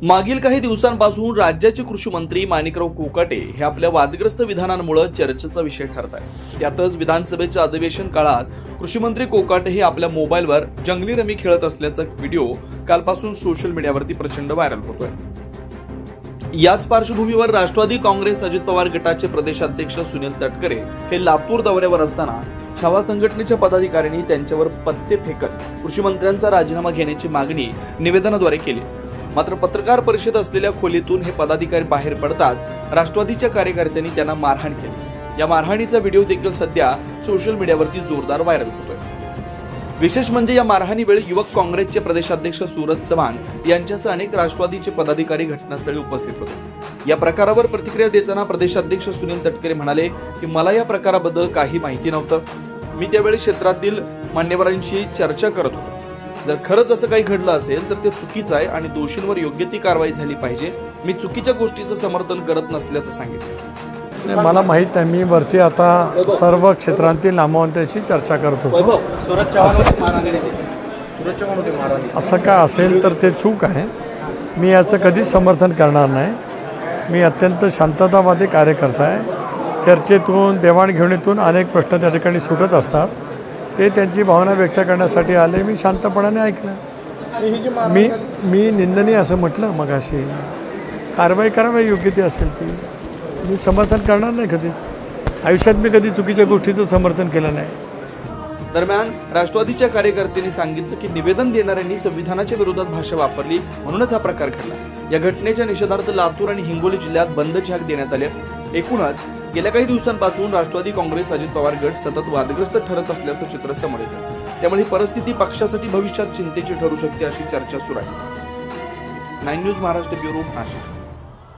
मागील काही दिवसांपासून राज्याचे कृषी मंत्री माणिकराव कोकाटे हे आपल्या वादग्रस्त विधानांमुळे चर्चेचा विषय ठरत आहे। त्यातच विधानसभेच्या अधिवेशन काळात कृषी मंत्री कोकाटे हे आपल्या मोबाईलवर जंगली रमी खेळत असल्याचा व्हिडिओ कालपासून सोशल मीडियावरती प्रचंड व्हायरल होतोय। याच पार्श्वभूमीवर राष्ट्रवादी काँग्रेस अजित पवार गटाचे प्रदेशाध्यक्ष सुनील तटकरे हे लातूर दौऱ्यावर असताना छावा संघटनेच्या पदाधिकाऱ्यांनी त्यांच्यावर पत्ते फेकत कृषी मंत्र्यांचा राजीनामा घेण्याची मागणी निवेदनाद्वारे केली। मात्र पत्रकार परिषद असलेल्या खोलीतून हे पदाधिकारी बाहेर पडतात राष्ट्रवादीच्या कार्यकर्त्यांनी त्यांना मारहाण केली। या मारहाणीचा व्हिडिओ देखील सध्या सोशल मीडियावरती जोरदार व्हायरल होतोय। विशेष म्हणजे या मारहाणीवेळी युवक काँग्रेसचे प्रदेशाध्यक्ष सूरज चव्हाण यांच्यासह अनेक राष्ट्रवादीचे पदाधिकारी घटनास्थळी उपस्थित होते। या प्रकारावर प्रतिक्रिया देताना प्रदेशाध्यक्ष सुनील तटकरे म्हणाले की मला या प्रकाराबद्दल काही माहिती नव्हतं। मी त्यावेळी क्षेत्रातील मान्यवरांशी चर्चा करत होतो। जर खरंच असं काही घडलं असेल तर ते चुकीचं आहे आणि दोषींवर योग्य ती कारवाई झाली पाहिजे। मी चुकीच्या गोष्टीचं समर्थन करत नसल्याचं सांगितलं। मला माहित नाही, मी वरती आता सर्व क्षेत्रांतील नामवंतांशी चर्चा करतो। असं काय असेल तर ते चूक आहे। मी याचं कधीच समर्थन करणार नाही। मी अत्यंत शांततावादी कार्यकर्ता आहे। चर्चेतून देवाणघेवाणीतून अनेक प्रश्न त्या ठिकाणी सुटत असतात। ते त्यांची भावना व्यक्त करण्यासाठी आले, मी शांतपणाने ऐकलं। मी निंदनीय असं म्हटलं मगाशी, कारवाई करावी योग्य ती असेल ती। मी समर्थन करणार नाही कधीच। आयुष्यात मी कधी चुकीच्या गोष्टीचं समर्थन केलं नाही। दरम्यान राष्ट्रवादीच्या कार्यकर्त्यांनी सांगितलं की निवेदन देणाऱ्यांनी संविधानाच्या विरोधात भाषा वापरली म्हणूनच हा प्रकार घडला। या घटनेच्या निषेधार्थ लातूर आणि हिंगोली जिल्ह्यात बंदची हाक देण्यात आली। एकूणच गेल्या काही दिवसांपासून राष्ट्रवादी काँग्रेस अजित पवार गट सतत वादग्रस्त ठरत असल्याचं चित्र समोर येतं। त्यामुळे ही परिस्थिती पक्षासाठी भविष्यात चिंतेची ठरू शकते अशी चर्चा सुरू आहे। 9 न्यूज महाराष्ट्र ब्युरो नाशिक।